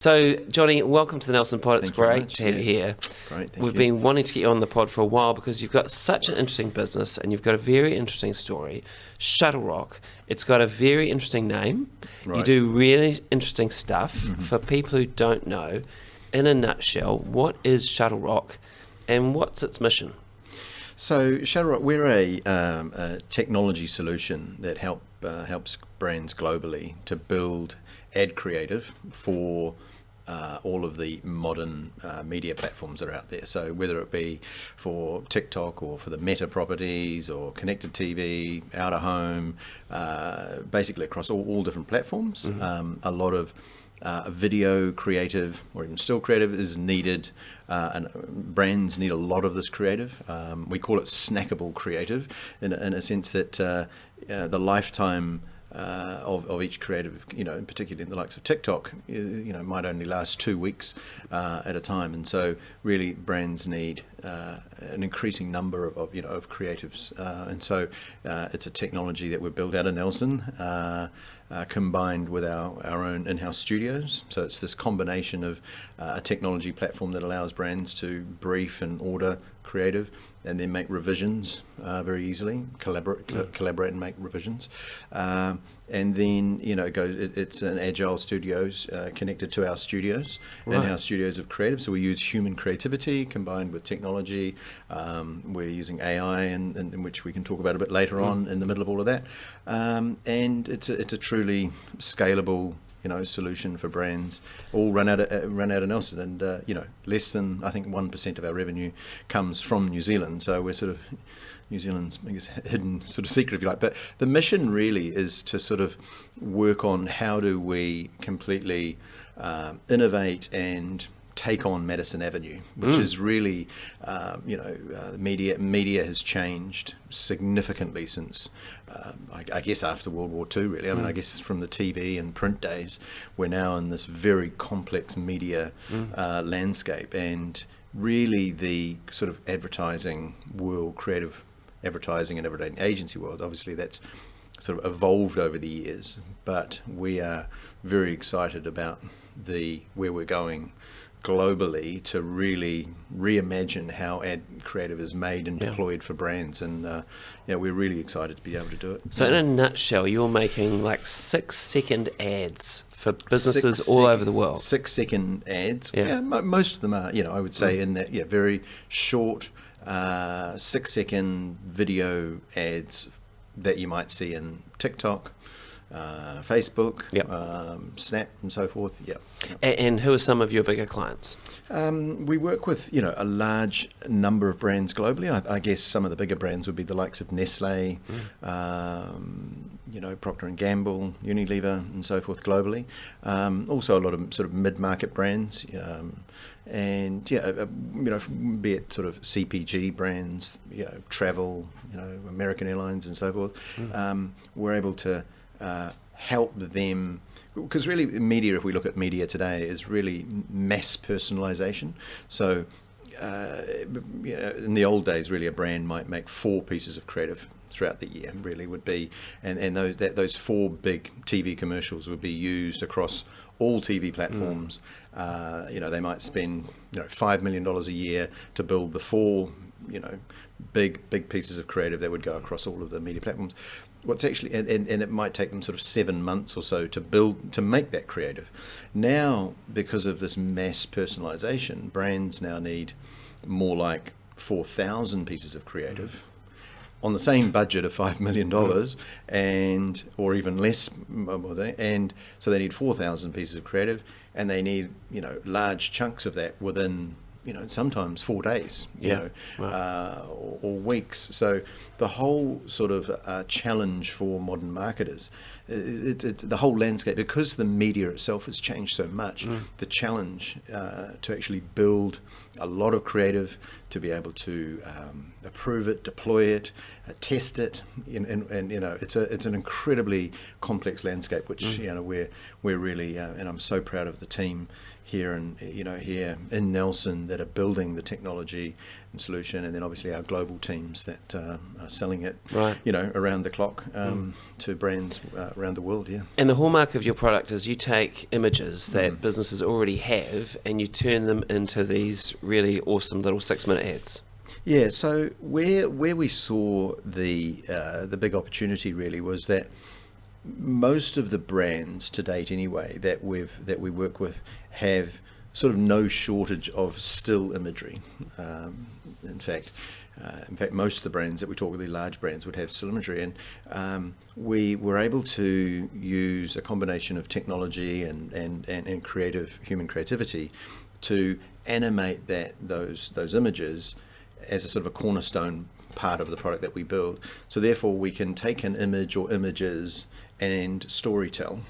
So, Jonny, welcome to the Nelson Pod. It's Thank you very great much. to have you here. Great, thank We've you. been wanting to get you on the pod for a while because you've got such an interesting business and you've got a very interesting story. Shuttlerock. It's got a very interesting name. You Right. do really interesting stuff. For people who don't know, in a nutshell, what is Shuttlerock and what's its mission? So Shuttlerock, we're a technology solution that helps brands globally to build ad creative for all of the modern media platforms that are out there. So whether it be for TikTok or for the Meta properties or connected TV, out of home, basically across all different platforms. A lot of video creative or even still creative is needed, and brands need a lot of this creative. We call it snackable creative in a sense that the lifetime of each creative, in particular in the likes of TikTok, might only last 2 weeks at a time, and so really brands need an increasing number of creatives, and so it's a technology that we've built out of Nelson, combined with our own in-house studios. So it's this combination of a technology platform that allows brands to brief and order creative and then make revisions very easily, collaborate and make revisions. And then, it's an agile studios connected to our studios, in-house studios of creative. So we use human creativity combined with technology. We're using AI, in which we can talk about a bit later on in the middle of all of that. And it's a truly scalable solution for brands, all run out of Nelson, and less than I think 1% of our revenue comes from New Zealand. So we're sort of New Zealand's biggest hidden sort of secret, if you like. But the mission really is to sort of work on how do we completely innovate and take on Madison Avenue, which is really, media has changed significantly since, I guess, after World War II, really. I mean, I guess from the TV and print days, we're now in this very complex media landscape, and really the sort of advertising world, creative advertising and advertising agency world, obviously that's sort of evolved over the years, but we are very excited about where we're going globally to really reimagine how ad creative is made and deployed for brands, and we're really excited to be able to do it. So in a nutshell, you're making like 6-second ads for businesses all over the world. 6-second ads. Yeah, most of them are, I would say in that, very short 6-second video ads that you might see in TikTok, Facebook, Snap, and so forth. And who are some of your bigger clients? We work with a large number of brands globally. I guess some of the bigger brands would be the likes of Nestle, Procter and Gamble, Unilever, and so forth globally. Also a lot of sort of mid-market brands, and be it sort of CPG brands, travel, American Airlines, and so forth. We're able to help them, because really media, if we look at media today, is really mass personalization. So in the old days, really a brand might make 4 pieces of creative throughout the year, really would be, and those 4 big TV commercials would be used across all TV platforms. They might spend $5 million a year to build the 4 big pieces of creative that would go across all of the media platforms. What's actually, and it might take them sort of 7 months or so to make that creative. Now, because of this mass personalization, brands now need more like 4,000 pieces of creative on the same budget of $5 million, or even less, and so they need 4,000 pieces of creative, and they need large chunks of that within sometimes 4 days, or weeks. So the whole sort of challenge for modern marketers, it's the whole landscape, because the media itself has changed so much. The challenge to actually build a lot of creative, to be able to approve it, deploy it, test it, and it's an incredibly complex landscape, which we're really, and I'm so proud of the team here in Nelson that are building the technology and solution, and then obviously our global teams that are selling it, around the clock to brands around the world, yeah. And the hallmark of your product is you take images that businesses already have and you turn them into these really awesome little 6-minute ads. Yeah, so where we saw the big opportunity really was that most of the brands to date anyway that we work with have sort of no shortage of still imagery. In fact, most of the brands that we talk with, the large brands, would have still imagery, and we were able to use a combination of technology and human creativity to animate those images as a sort of a cornerstone part of the product that we build. So therefore, we can take an image or images and storytell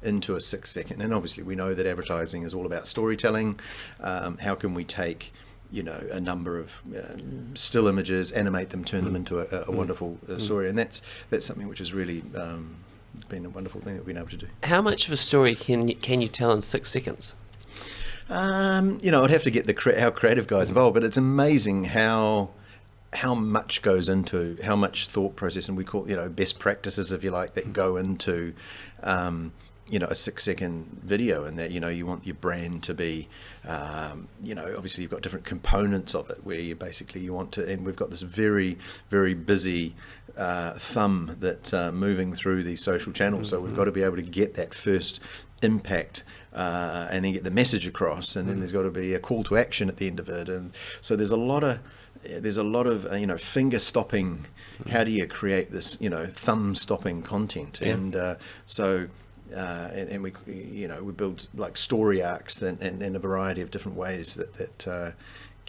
into a 6-second. And obviously, we know that advertising is all about storytelling. How can we take a number of still images, animate them, turn them into a wonderful story? And that's something which has really been a wonderful thing that we've been able to do. How much of a story can you tell in 6 seconds? I'd have to get how creative guys involved, but it's amazing how much goes into, how much thought process, and we call best practices, if you like, that go into a 6-second video, and that you want your brand to be obviously you've got different components of it where you want to, and we've got this very, very busy thumb that's moving through these social channels, so we've got to be able to get that first impact and then get the message across, and then there's got to be a call to action at the end of it, and so there's a lot of finger stopping. How do you create this thumb stopping content? And and we build like story arcs and a variety of different ways that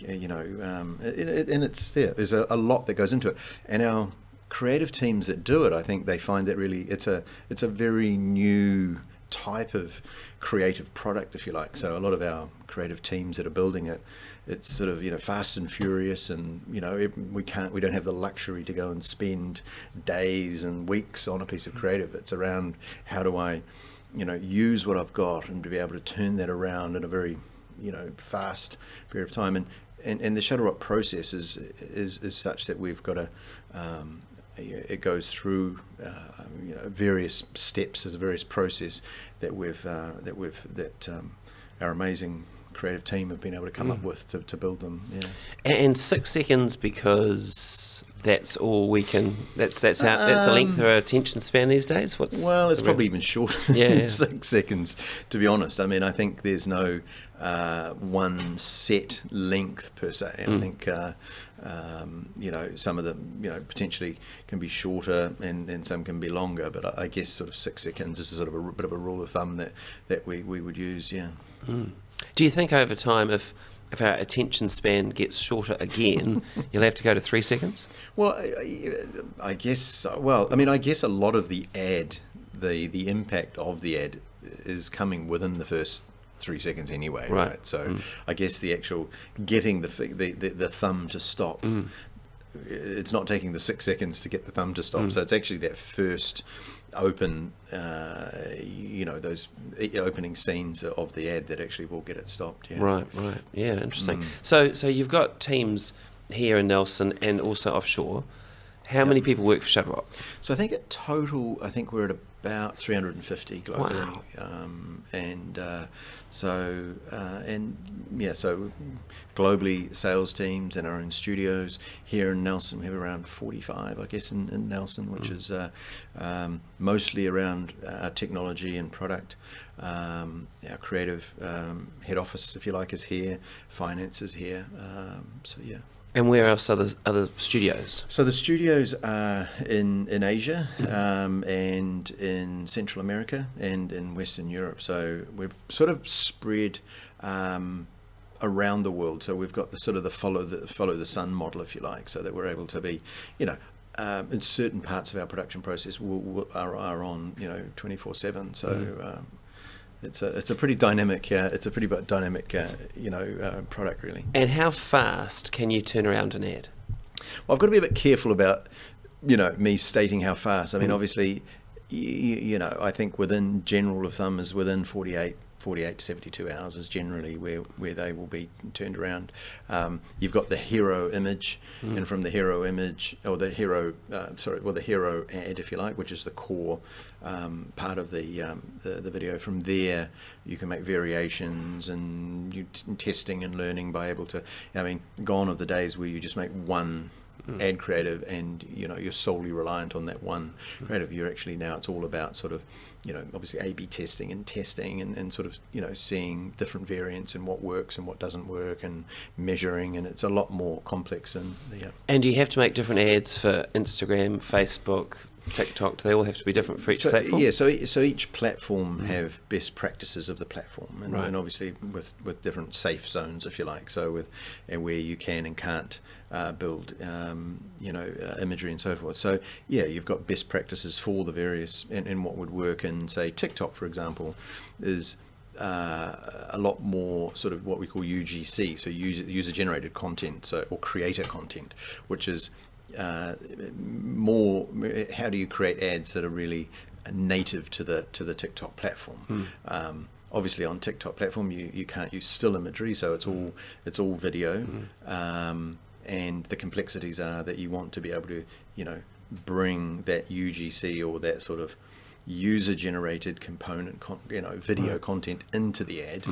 and it's there's a lot that goes into it, and our creative teams that do it, I think they find that really it's a very new type of creative product, if you like. So a lot of our creative teams that are building it, it's sort of fast and furious, and we don't have the luxury to go and spend days and weeks on a piece of creative. It's around how do I use what I've got and to be able to turn that around in a very fast period of time, and the Shuttlerock process is such that we've got it goes through various steps. There's a various process that our amazing creative team have been able to come up with to build them. Yeah. And 6 seconds, because that's all we can. That's the length of our attention span these days. It's probably even shorter than 6 seconds, to be honest. I mean, I think there's no one set length per se. I think some of them potentially can be shorter and some can be longer, but I guess sort of 6 seconds is sort of a bit of a rule of thumb that we would use. Yeah. Do you think over time, if our attention span gets shorter again, you'll have to go to 3 seconds? Well, I guess. Well, I mean, I guess a lot of the ad, the impact of the ad, is coming within the first 3 seconds anyway, right? So I guess the actual getting the thumb to stop, it's not taking the 6 seconds to get the thumb to stop. So it's actually that first open, those opening scenes of the ad that actually will get it stopped. Yeah. Right. Yeah, interesting. So you've got teams here in Nelson and also offshore. How many people work for Shuttlerock? So I think at total, we're at about 350 globally. Wow. So globally, sales teams and our own studios. Here in Nelson, we have around 45, I guess, in Nelson, which is mostly around technology and product. Our creative head office, if you like, is here. Finance is here. And where else are the other studios? So the studios are in Asia, and in Central America, and in Western Europe. So we're sort of spread around the world. So we've got the sort of the follow the sun model, if you like, so that we're able to be, in certain parts of our production process are on 24/7. So. It's a pretty dynamic product, really. And how fast can you turn around an ad? Well, I've got to be a bit careful about me stating how fast. I mean, obviously, I think within general of thumb is within 48 48 to 72 hours is generally where they will be turned around. You've got the hero image, and from the hero image, or the hero ad, if you like, which is the core part of the video. From there, you can make variations and testing and learning by able to. I mean, gone are the days where you just make one ad creative and you're solely reliant on that one creative. You're actually now, it's all about sort of obviously A/B testing and sort of seeing different variants and what works and what doesn't work and measuring, and it's a lot more complex than And do you have to make different ads for Instagram, Facebook, TikTok? Do they all have to be different for each platform? Yeah, so each platform have best practices of the platform, and, Right. and obviously with different safe zones, if you like. So and where you can and can't build imagery and so forth. So yeah, you've got best practices for the various, and what would work in, say, TikTok, for example, is a lot more sort of what we call UGC, so user generated content, or creator content, which is more how do you create ads that are really native to the TikTok platform. Obviously on TikTok platform you can't use still imagery, so it's all video. And the complexities are that you want to be able to bring that UGC, or that sort of user generated component video content into the ad,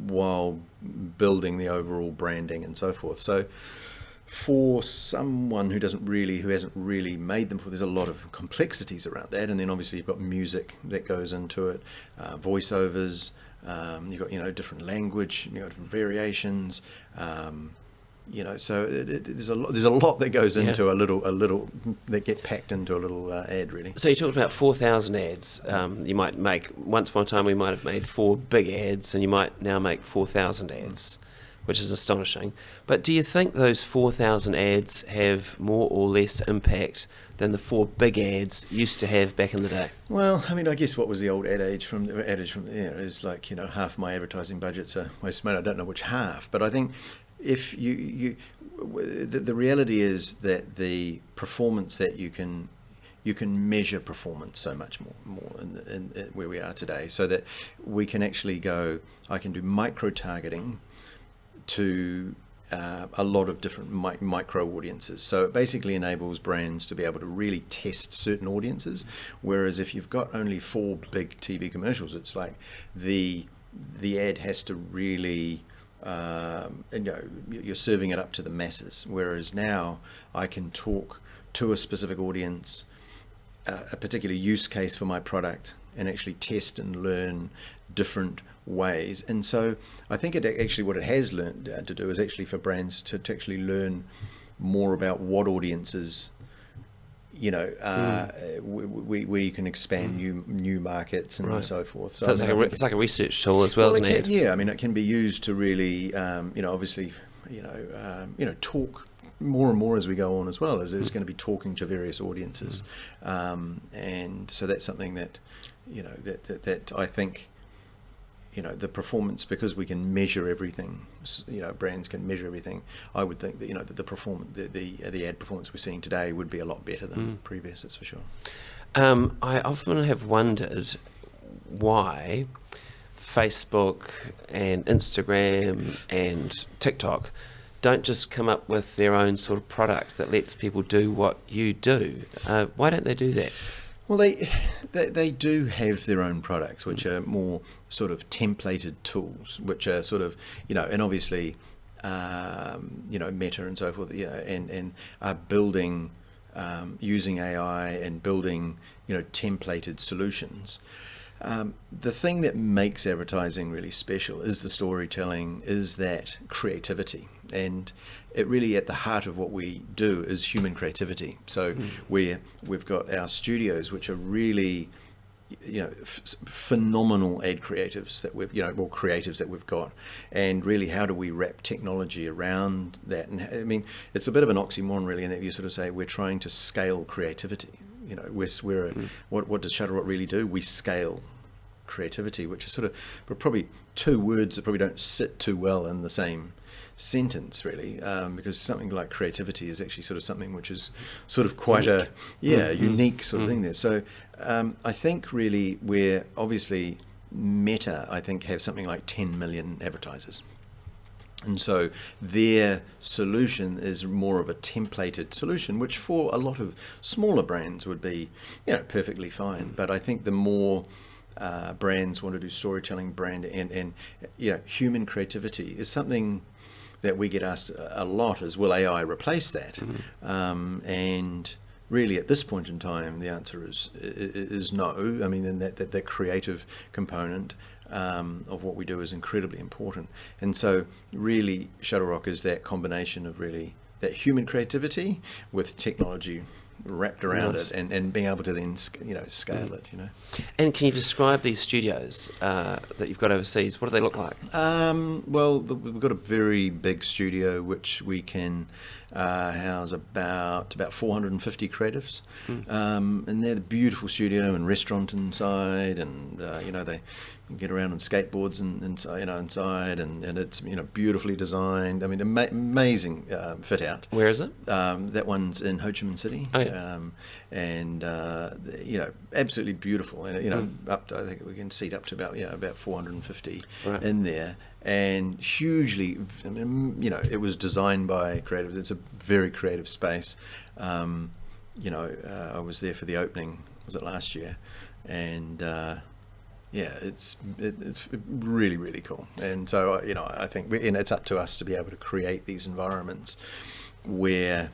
while building the overall branding and so forth. So for someone who hasn't really made them before, there's a lot of complexities around that. And then obviously you've got music that goes into it, voiceovers, you've got different language, different variations, so there's a lot that goes into a little that get packed into a little ad, really. So you talked about 4,000 ads. You might make, once upon a time we might have made 4 big ads, and you might now make 4,000 ads, which is astonishing. But do you think those 4,000 ads have more or less impact than the 4 big ads used to have back in the day? Well, I mean, I guess what was the old adage from is like, half my advertising budgets are wasted. I don't know which half, but I think if the reality is that the performance that you can measure performance so much more in where we are today, so that we can actually I can do micro targeting to a lot of different micro audiences. So it basically enables brands to be able to really test certain audiences, whereas if you've got only 4 big TV commercials, it's like the ad has to really you're serving it up to the masses, whereas now I can talk to a specific audience, a particular use case for my product, and actually test and learn different ways. And so I think what it has learned to do is actually for brands to actually learn more about what audiences where you can expand new markets and so forth. So it's like a research tool as well, isn't it? Yeah, I mean, it can be used to really, obviously, talk more and more as we go on, as well as there's going to be talking to various audiences, and so that's something that, that I think. The performance, because we can measure everything, brands can measure everything. I would think that that the performance, the ad performance we're seeing today would be a lot better than previous. That's for sure. I often have wondered why Facebook and Instagram and TikTok don't just come up with their own sort of product that lets people do what you do. Why don't they do that? Well, they do have their own products, which are more sort of templated tools, which are sort of, and obviously, Meta and so forth, and are building, using AI and building, templated solutions. The thing that makes advertising really special is the storytelling, is that creativity. And it really, at the heart of what we do, is human creativity. So we've got our studios, which are really, phenomenal ad creatives that we've, creatives that we've got. And really, how do we wrap technology around that? And I mean, it's a bit of an oxymoron, really, in that you sort of say we're trying to scale creativity. What does Shuttlerock really do? We scale creativity, which is sort of, but probably 2 words that probably don't sit too well in the same sentence, really, because something like creativity is actually sort of something which is sort of quite unique sort of thing there. So I think really we're obviously Meta, I think, have something like 10 million advertisers. And so their solution is more of a templated solution, which for a lot of smaller brands would be, perfectly fine. But I think the more brands want to do storytelling, brand and human creativity is something that we get asked a lot, is will AI replace that? And really, at this point in time, the answer is no. I mean, and that creative component of what we do is incredibly important. And so really, Shuttlerock is that combination of really that human creativity with technology wrapped around it, and being able to then scale it. And can you describe these studios that you've got overseas? What do they look like? Well, we've got a very big studio which we can house about 450 creatives, and they're the beautiful studio and restaurant inside, and they get around on skateboards and inside, and it's beautifully designed. I mean, amazing fit out. Where is it? That one's in Ho Chi Minh City. Oh, yeah. And absolutely beautiful, and up to, I think we can seat up to about 450 in there, and hugely. I mean, it was designed by creatives. It's a very creative space. I was there for the opening. Was it last year? And it's really, really cool. And so I think it's up to us to be able to create these environments where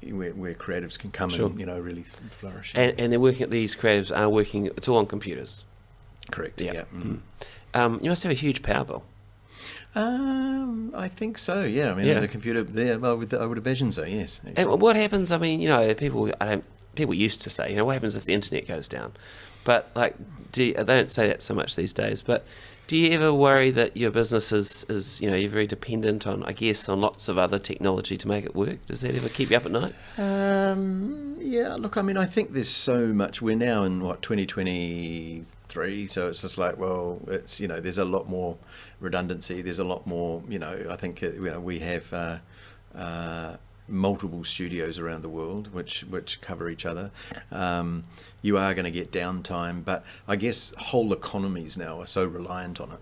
creatives can come and really flourish. And they're working. These creatives are working. It's all on computers. Correct. Yeah. You must have a huge power bill. I think so. Yeah. I mean, the computer. Yeah, I would imagine so. Yes. Actually. And what happens? I mean, people used to say, what happens if the internet goes down? But they don't say that so much these days. But do you ever worry that your business is you're very dependent on, I guess, on lots of other technology to make it work? Does that ever keep you up at night? Yeah. Look, I mean, I think there's so much. We're now in 2023, so it's just like, well, it's there's a lot more redundancy. There's a lot more. I think we have multiple studios around the world which cover each other. You are going to get downtime, but I guess whole economies now are so reliant on it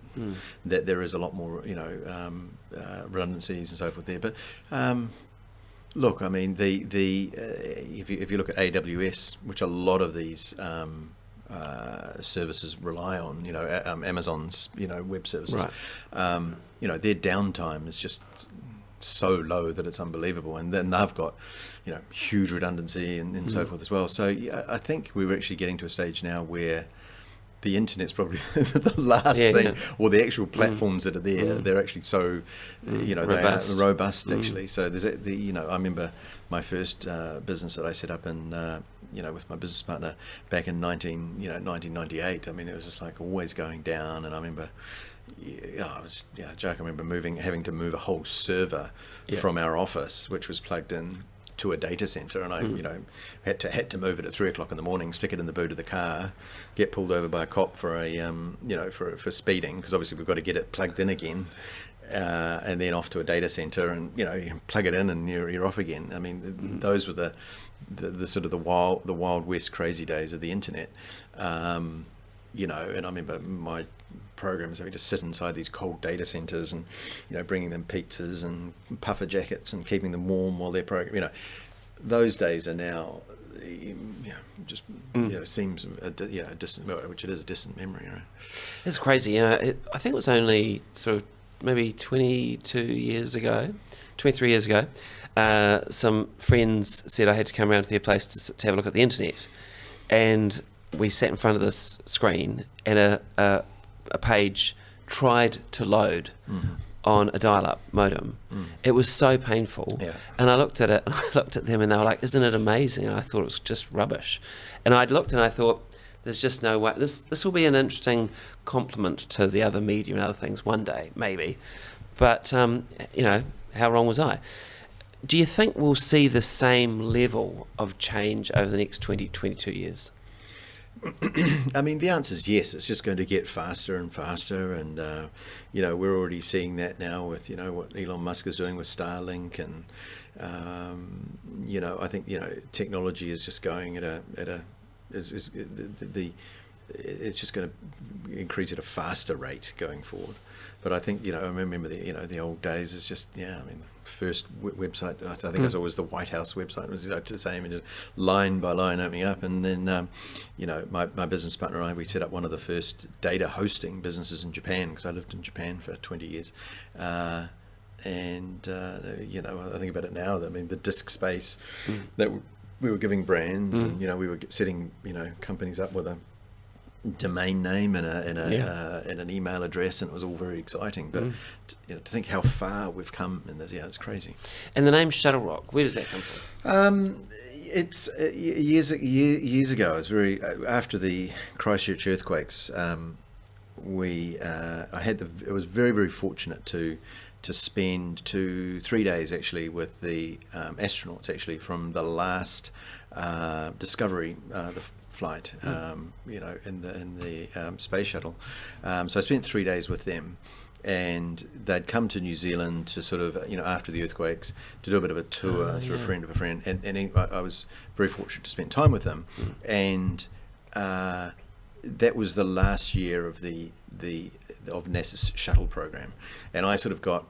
that there is a lot more redundancies and so forth there. But look, I mean, if you look at AWS, which a lot of these services rely on, Amazon's web services, their downtime is just so low that it's unbelievable, and then they've got huge redundancy and so forth as well. So I think we're actually getting to a stage now where the internet's probably the last thing, or the actual platforms that are there. They're actually so robust. They are robust actually. So there's I remember my first business that I set up in with my business partner back in 1998. I mean, it was just like always going down, and I remember. Jack, I remember having to move a whole server from our office, which was plugged in to a data center, and I, had to move it at 3:00 in the morning, stick it in the boot of the car, get pulled over by a cop for for speeding, because obviously we've got to get it plugged in again, and then off to a data center, and you plug it in and you're off again. I mean, those were the sort of the wild west crazy days of the internet. And I remember my programs having to sit inside these cold data centers and bringing them pizzas and puffer jackets and keeping them warm while they're programming. Those days are now seems a distant, which it is a distant memory. It's crazy. I think it was only sort of maybe 23 years ago, some friends said I had to come around to their place to have a look at the internet, and we sat in front of this screen, and a page tried to load on a dial-up modem. It was so painful. And I looked at it, and I looked at them, and they were like, isn't it amazing? And I thought it was just rubbish. And I looked and I thought, there's just no way. This will be an interesting complement to the other media and other things one day, maybe. But, how wrong was I? Do you think we'll see the same level of change over the next 20, 22 years? I mean, the answer is yes. It's just going to get faster and faster, and we're already seeing that now with what Elon Musk is doing with Starlink, and I think technology is just going at a it's just going to increase at a faster rate going forward. But I think, I remember the old days. It's just, first website, I think it was always the White House website. It was the same, and just line by line opening up. And then, my business partner and I, we set up one of the first data hosting businesses in Japan, because I lived in Japan for 20 years. I think about it now. The disk space that we were giving brands, and we were setting companies up with a domain name and an email address, and it was all very exciting. But to think how far we've come in this, it's crazy. And the name Shuttlerock, where does that come from? It's years ago. It was after the Christchurch earthquakes. I was very, very fortunate to spend 3 days actually with the astronauts actually from the last Discovery the flight, in the space shuttle. So I spent 3 days with them, and they'd come to New Zealand to sort of, after the earthquakes, to do a bit of a tour through a friend of a friend, and I was very fortunate to spend time with them, and that was the last year of of NASA's shuttle program, and I sort of got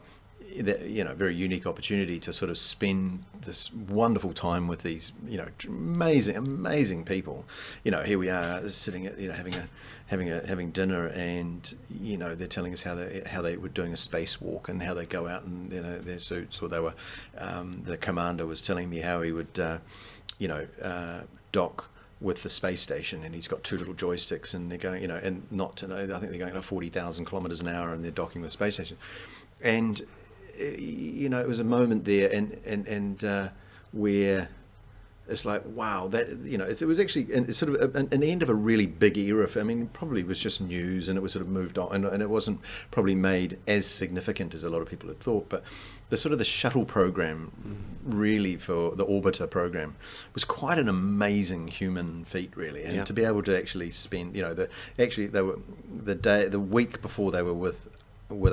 that very unique opportunity to sort of spend this wonderful time with these amazing people. Here we are sitting at having dinner, and they're telling us how they were doing a spacewalk and how they go out in their suits, or they were the commander was telling me how he would dock with the space station, and he's got 2 little joysticks, and they're going I think they're going at 40,000 kilometers an hour, and they're docking with the space station. And it was a moment there, and where it's like, wow, that it was actually it's sort of an end of a really big era. Probably it was just news, and it was sort of moved on, and it wasn't probably made as significant as a lot of people had thought. But the shuttle program, really, for the orbiter program, was quite an amazing human feat, really. And to be able to actually spend, they were the week before they were with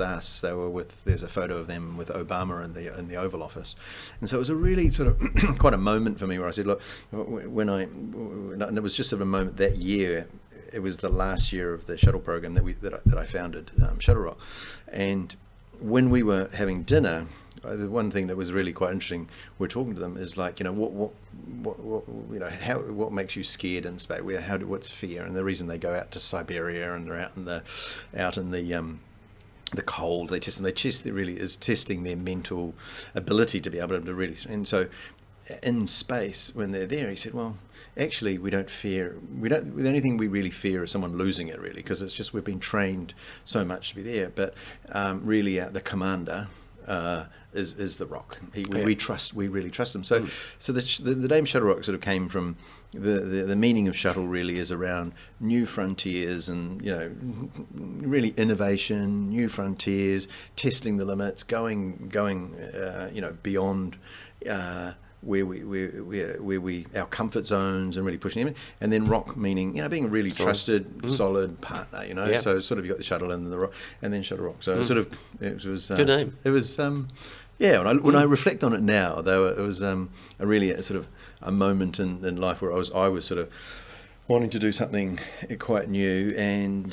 us, there's a photo of them with Obama in the Oval Office, and so it was a really sort of quite a moment for me, where I said, look, and it was just sort of a moment that year. It was the last year of the shuttle program that I founded, Shuttlerock, and when we were having dinner, the one thing that was really quite interesting, we're talking to them, is like, what makes you scared in space? What's fear? And the reason they go out to Siberia, and they're out in the cold, they really is testing their mental ability to be able to really. And so in space, when they're there, he said, well, actually the only thing we really fear is someone losing it, really, because it's just we've been trained so much to be there. But really the commander is the rock. We really trust him. So the name Shuttlerock sort of came from the meaning of shuttle, really is around new frontiers, and really innovation, new frontiers, testing the limits, going beyond where we our comfort zones, and really pushing them in. And then rock meaning being a really trusted, solid partner. So sort of you got the shuttle and the rock, and then Shuttlerock. So it was good name. It was when I reflect on it now, though, it was really a sort of a moment in life where I was sort of wanting to do something quite new and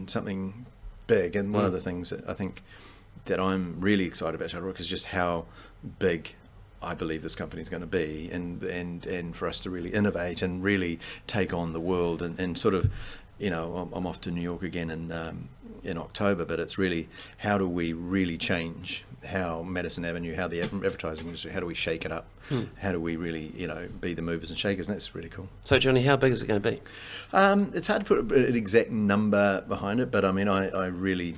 something big. And one of the things that I think that I'm really excited about Shuttlerock is just how big I believe this company is going to be, and for us to really innovate and really take on the world, and sort of, I'm off to New York again in October, but it's really, how do we really change how Madison Avenue, how the advertising industry, how do we shake it up? How do we really, be the movers and shakers? And that's really cool. So, Jonny, how big is it going to be? It's hard to put an exact number behind it, but I really,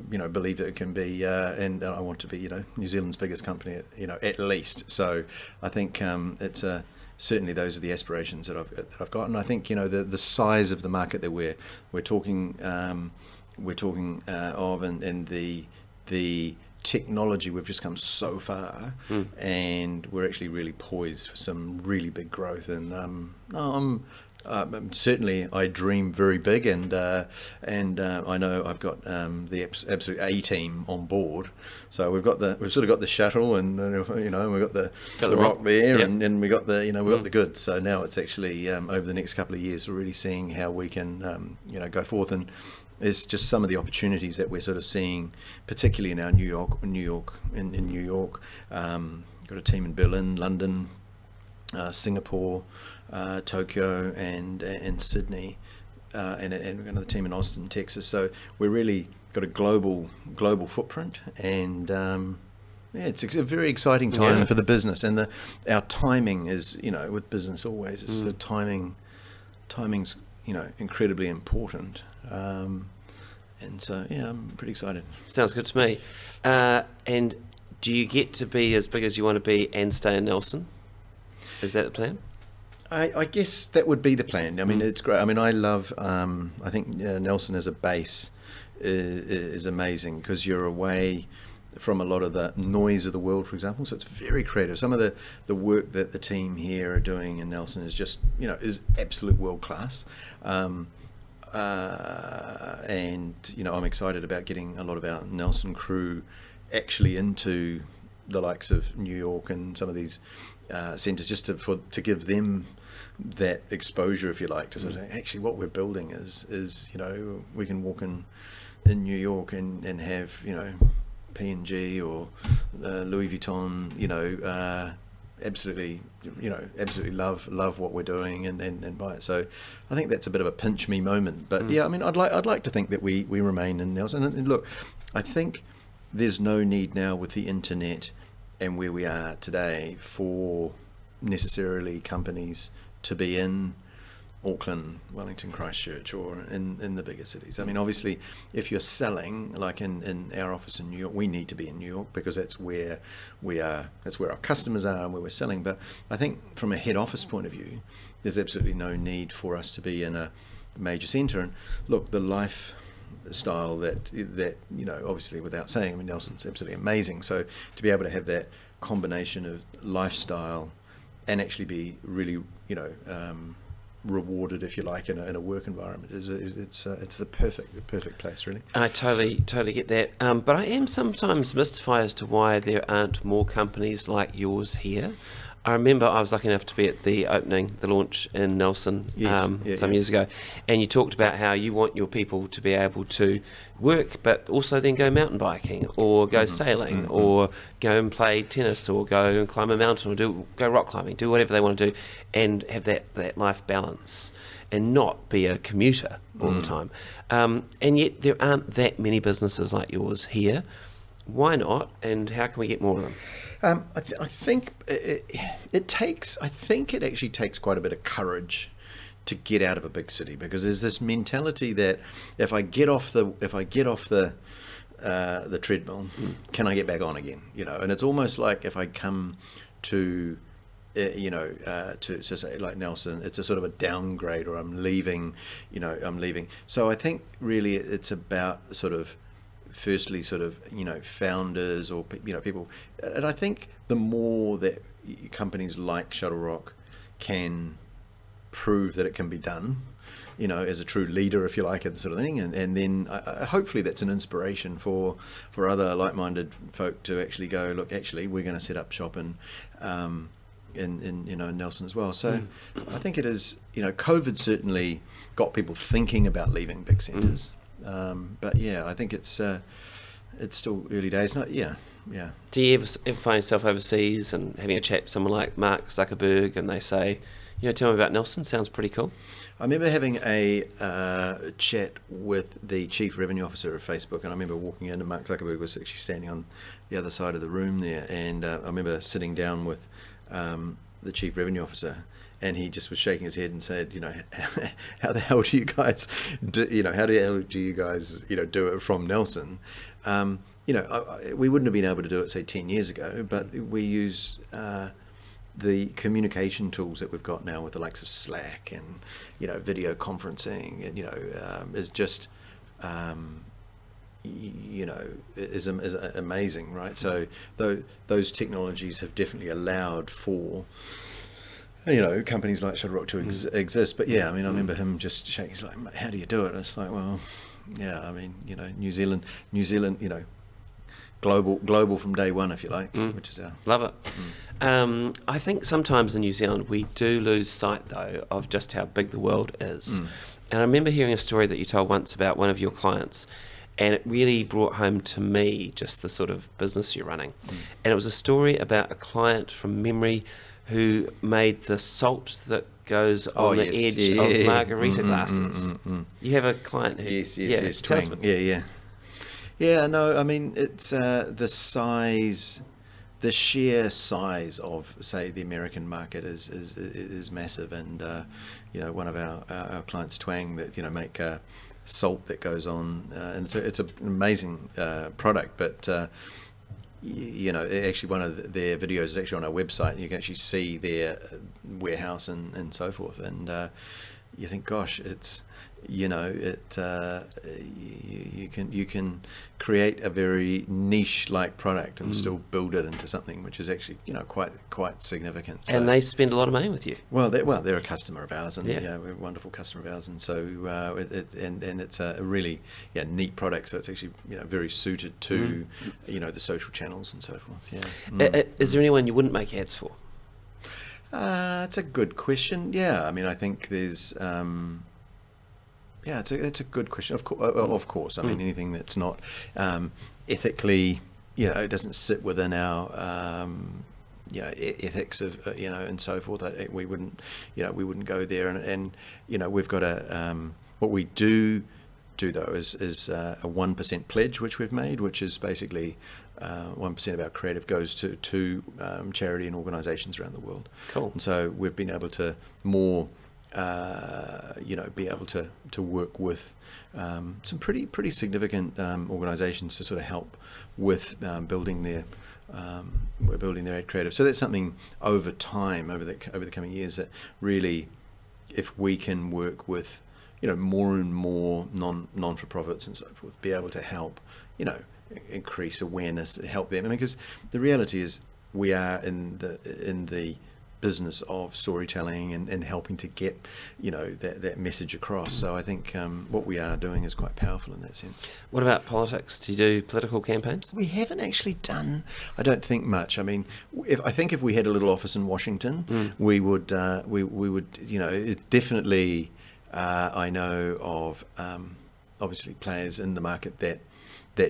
believe it can be, and I want to be, New Zealand's biggest company, at least. So I think it's certainly those are the aspirations that I've got, and I think the size of the market that we're talking of, and the technology, we've just come so far, and we're actually really poised for some really big growth, and I'm Certainly, I dream very big, and I know I've got the absolute A team on board. So we've sort of got the shuttle, and we've got the rock there, yep. and we got the we got the goods. So now it's actually over the next couple of years, we're really seeing how we can go forth, and there's just some of the opportunities that we're sort of seeing, particularly in our New York. Got a team in Berlin, London, Singapore, Tokyo, and Sydney, and we've got another team in Austin, Texas. So we're really got a global footprint, and it's a very exciting time for the business. And our timing is, with business always, it's the timing's incredibly important. And so I'm pretty excited. Sounds good to me. And do you get to be as big as you want to be and stay in Nelson? Is that the plan? I guess that would be the plan. I mean, it's great. I mean, I love. I think Nelson as a base is amazing because you're away from a lot of the noise of the world, for example. So it's very creative. Some of the work that the team here are doing in Nelson is just is absolute world class. And I'm excited about getting a lot of our Nelson crew actually into the likes of New York and some of these centres, just to give them that exposure, if you like, to sort of say, actually what we're building is we can walk in New York and have P&G or Louis Vuitton absolutely love what we're doing and buy it. So I think that's a bit of a pinch me moment, but I mean I'd like to think that we remain in Nelson. And look, I think there's no need now with the internet and where we are today for necessarily companies to be in Auckland, Wellington, Christchurch, or in the bigger cities. I mean, obviously, if you're selling, like in our office in New York, we need to be in New York because that's where we are, that's where our customers are and where we're selling. But I think from a head office point of view, there's absolutely no need for us to be in a major centre. And look, the lifestyle that obviously without saying, I mean, Nelson's absolutely amazing. So to be able to have that combination of lifestyle and actually be really, rewarded, if you like, in a work environment, it's the perfect place, really. I totally get that. But I am sometimes mystified as to why there aren't more companies like yours here. I remember I was lucky enough to be at the launch in Nelson some years ago, and you talked about how you want your people to be able to work, but also then go mountain biking or go sailing or go and play tennis or go and climb a mountain or go rock climbing, do whatever they want to do, and have that life balance and not be a commuter all the time. And yet there aren't that many businesses like yours here. Why not? And how can we get more of them? I think it actually takes quite a bit of courage to get out of a big city, because there's this mentality that if I get off the treadmill, can I get back on again? And it's almost like if I come to to say like Nelson, it's a sort of a downgrade, or I'm leaving. So I think really it's about sort of, firstly, sort of founders or people, and I think the more that companies like Shuttlerock can prove that it can be done, as a true leader, if you like, and sort of thing, and then hopefully that's an inspiration for other like-minded folk to actually go, look, actually we're going to set up shop in Nelson as well. So I think it is, COVID certainly got people thinking about leaving big centres. But I think it's still early days. Do you ever find yourself overseas and having a chat to someone like Mark Zuckerberg, and they say, tell me about Nelson, sounds pretty cool? I remember having a chat with the chief revenue officer of Facebook, and I remember walking in, and Mark Zuckerberg was actually standing on the other side of the room there, and I remember sitting down with the chief revenue officer, and he just was shaking his head and said, how the hell do you guys do, do it from Nelson? We wouldn't have been able to do it, say, 10 years ago, but we use the communication tools that we've got now with the likes of Slack and, video conferencing, and, is just, is amazing, right? So those technologies have definitely allowed for companies like Shuttlerock to exist. But yeah, I mean, I remember him just shaking. He's like, "How do you do it?" And it's like, well, yeah, I mean, New Zealand, global from day one, if you like, which is our love it. I think sometimes in New Zealand we do lose sight though of just how big the world is. And I remember hearing a story that you told once about one of your clients, and it really brought home to me just the sort of business you're running. And it was a story about a client from memory who made the salt that goes on the edge of margarita glasses. You have a client who... Yes, Twang. Yeah, no, I mean, it's the sheer size of, say, the American market is massive, and one of our clients, Twang, that make salt that goes on, and it's an amazing product. But actually, one of their videos is actually on our website, and you can actually see their warehouse and so forth, and you think, gosh, it's you can create a very niche like product and still build it into something which is actually quite significant. So, and they spend a lot of money with you. Well, they're a customer of ours, and we're a wonderful customer of ours, and so it's a really neat product. So it's actually very suited to the social channels and so forth. Is there anyone you wouldn't make ads for? It's a good question. Yeah, I mean, I think there's. It's a good question. Of course. I mean, anything that's not ethically, it doesn't sit within our, ethics of, and so forth. We wouldn't go there. And we've got what we do though is a 1% pledge which we've made, which is basically 1% of our creative goes to charity and organisations around the world. Cool. And so we've been able to more. Be able to work with some pretty significant organisations to sort of help with building their ad creative. So that's something over time, over the coming years, that really, if we can work with more and more non-for-profits and so forth, be able to help increase awareness, help them. I mean, because the reality is we are in the business of storytelling and helping to get that message across. So I think what we are doing is quite powerful in that sense. What about politics? Do you do political campaigns? We haven't actually done, I don't think, much. I mean, if we had a little office in Washington, we would definitely. I know of obviously players in the market that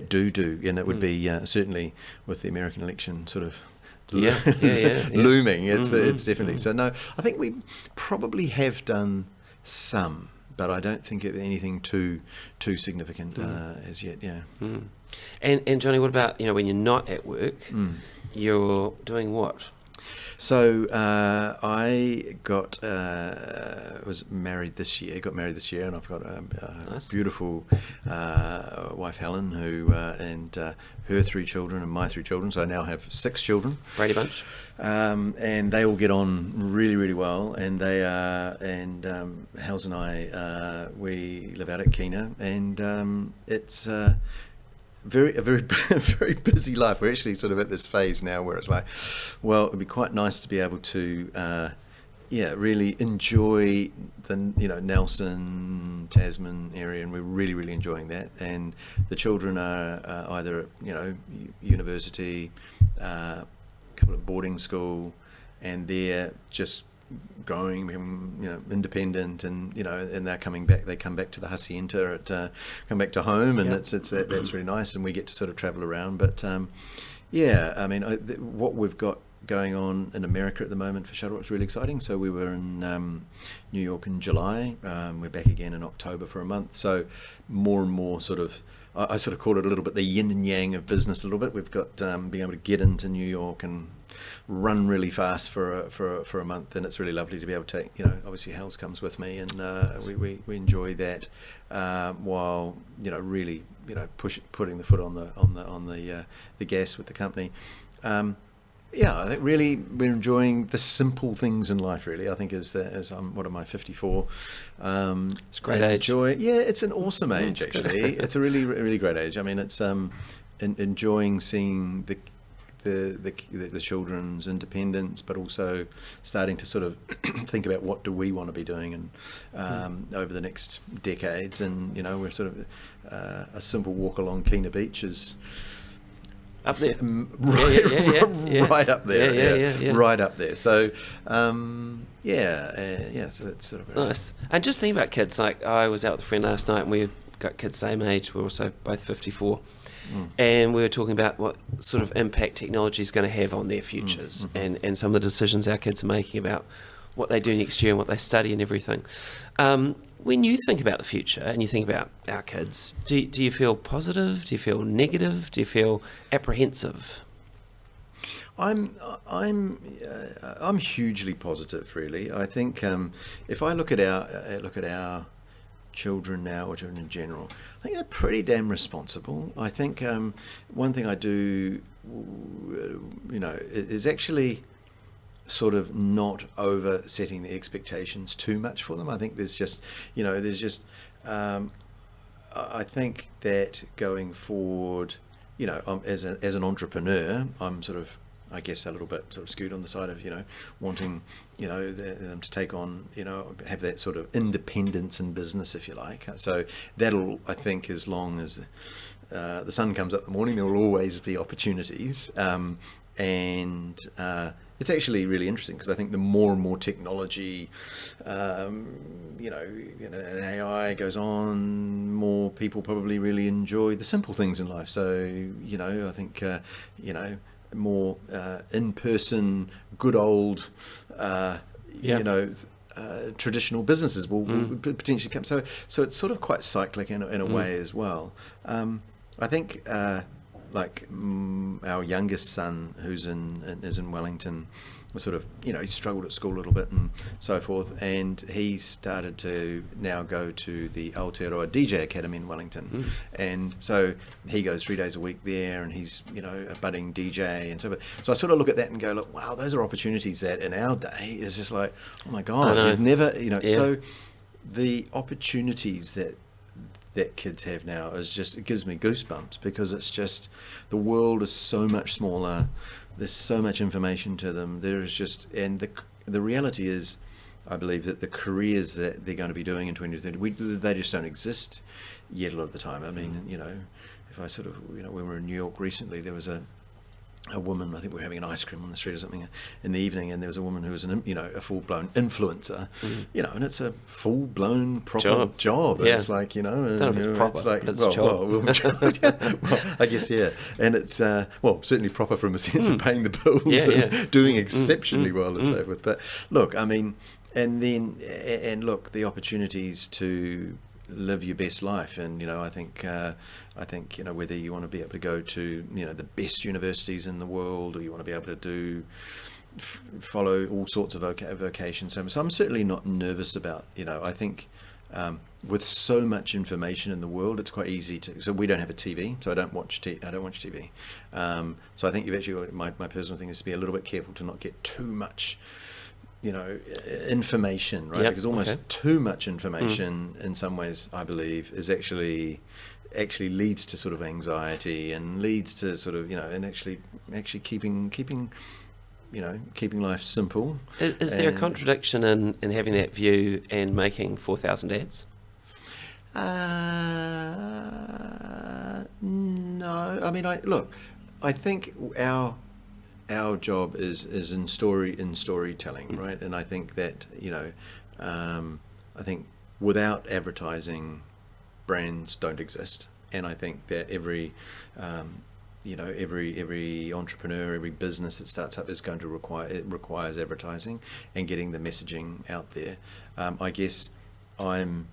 do, and it would be certainly with the American election sort of. Looming. It's definitely so. No, I think we probably have done some, but I don't think anything too significant as yet. And Jonny, what about when you're not at work, you're doing what? So I was married this year. And I've got a nice. Beautiful wife, Helen, who and her 3 children and my 3 children. So I now have 6 children. Brady Bunch. And they all get on really, really well. And they Hels and I we live out at Kina, and it's. A very very busy life. We're actually sort of at this phase now where it's like, well, it'd be quite nice to be able to really enjoy the Nelson, Tasman area, and we're really enjoying that. And the children are either at university, a couple of boarding school, and they're just growing, independent, and and they're coming back. They come back to the hacienda, come back to home, and that's really nice. And we get to sort of travel around. But I mean, what we've got going on in America at the moment for Shuttlerock is really exciting. So we were in New York in July. We're back again in October for a month. So more and more sort of. I sort of call it a little bit the yin and yang of business. A little bit. We've got being able to get into New York and run really fast for a month, and it's really lovely to be able to take. Obviously, Hels comes with me, and we enjoy that while really putting the foot on the gas with the company. I think really we're enjoying the simple things in life. Really, I think as I'm what am I 54. It's a great age. It's an awesome age actually. It's a really great age. I mean, it's enjoying seeing the children's independence, but also starting to sort of think about what do we want to be doing and over the next decades. And we're sort of a simple walk along Kina Beach is up there, right up there, right up there. So so that's sort of nice. And just think about kids. Like, I was out with a friend last night, and we got kids same age. We're also both 54, and we were talking about what sort of impact technology is going to have on their futures, and some of the decisions our kids are making about what they do next year and what they study and everything. When you think about the future and you think about our kids, do you feel positive? Do you feel negative? Do you feel apprehensive? I'm hugely positive, really. I think if I look at our children now, or children in general, I think they're pretty damn responsible. I think one thing I do, is actually sort of not over setting the expectations too much for them. I think there's just I think that going forward, as an entrepreneur, I'm sort of, I guess, a little bit sort of skewed on the side of wanting them to take on, have that sort of independence in business, if you like. So that'll, I think, as long as the sun comes up in the morning, there will always be opportunities, and it's actually really interesting, because I think the more and more technology, and AI goes on, more people probably really enjoy the simple things in life. So, I think, more in-person, good old, traditional businesses will potentially come. So it's sort of quite cyclic in a way as well. I think our youngest son, who's is in Wellington, sort of, he struggled at school a little bit and so forth, and he started to now go to the Aotearoa DJ Academy in Wellington, and so he goes 3 days a week there, and he's a budding DJ and so forth. So I sort of look at that and go, look, wow, those are opportunities that in our day is just like, oh my God, we've never, So the opportunities that kids have now it gives me goosebumps, because it's just, the world is so much smaller. There's so much information to them. There's just, and the reality is, I believe that the careers that they're going to be doing in 2030, they just don't exist yet a lot of the time. I mean, if I sort of, when we were in New York recently, there was a woman, I think we were having an ice cream on the street or something in the evening, and there was a woman who was a full-blown influencer, and it's a full-blown proper job. Yeah. It's like, I don't know if it's proper, it's like, but it's a job. Well, I guess, yeah. And it's, certainly proper from a sense of paying the bills and doing exceptionally well and so forth. But look, I mean, and look, the opportunities to live your best life, and I think whether you want to be able to go to the best universities in the world, or you want to be able to follow all sorts of vocations. So I'm certainly not nervous about I think with so much information in the world, it's quite easy to. So we don't have a TV, so I don't watch TV. So I think you've actually, my personal thing is to be a little bit careful to not get too much information, right? Because almost too much information in some ways, I believe, is actually leads to sort of anxiety, and leads to sort of and actually keeping life simple. Is there a contradiction in having that view and making 4,000 ads? No, I mean, I think our job is in storytelling, right? And I think that I think without advertising, brands don't exist. And I think that every entrepreneur, every business that starts up is going to requires advertising and getting the messaging out there. I guess I'm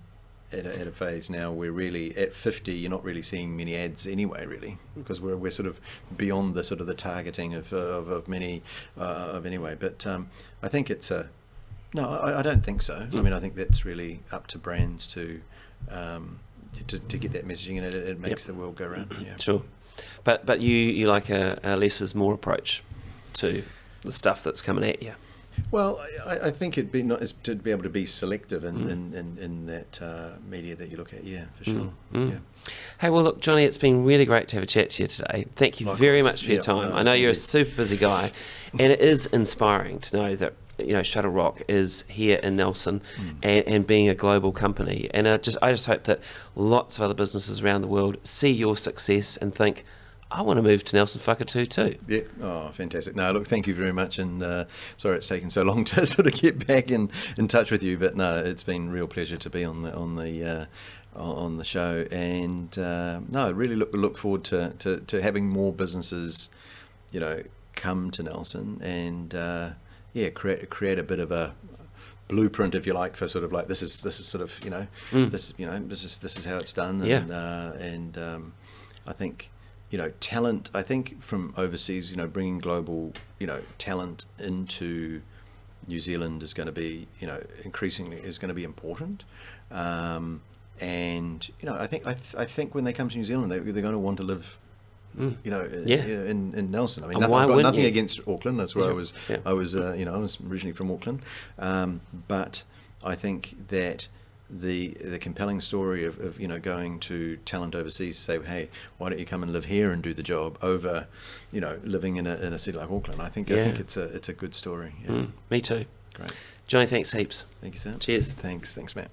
at a phase now where really at 50 you're not really seeing many ads anyway, really, because we're sort of beyond the sort of the targeting of many anyway. But I think it's I don't think so. I mean, I think that's really up to brands to get that messaging, and it makes the world go round. Yeah. Sure. But you like a less is more approach to the stuff that's coming at you. Well, I think it'd be not is to be able to be selective in that media that you look at. Yeah, for sure. Yeah. Hey, well, look, Jonny, it's been really great to have a chat to you today. Thank you very much for your time. I know you're a super busy guy, and it is inspiring to know that Shuttlerock is here in Nelson and being a global company. And I just hope that lots of other businesses around the world see your success and think, I want to move to Nelson Whakatū too. Yeah. Oh, fantastic. No, look, thank you very much. And sorry it's taken so long to sort of get back in touch with you. But no, it's been a real pleasure to be on the show. And no, I really look forward to having more businesses, come to Nelson and create a bit of a blueprint, if you like, for sort of like this is sort of this is how it's done. And I think. Talent, I think from overseas, bringing global, talent into New Zealand is going to be, increasingly is going to be important. And, I think when they come to New Zealand, they're going to want to live, in Nelson. I mean, I've got nothing against Auckland. That's where I was, I was originally from Auckland. But I think that the compelling story of going to talent overseas, say, hey, why don't you come and live here and do the job over living in a city like Auckland. I think it's a good story. Me too. Great. Jonny, thanks heaps. Thank you, sir. Cheers. Thanks Matt.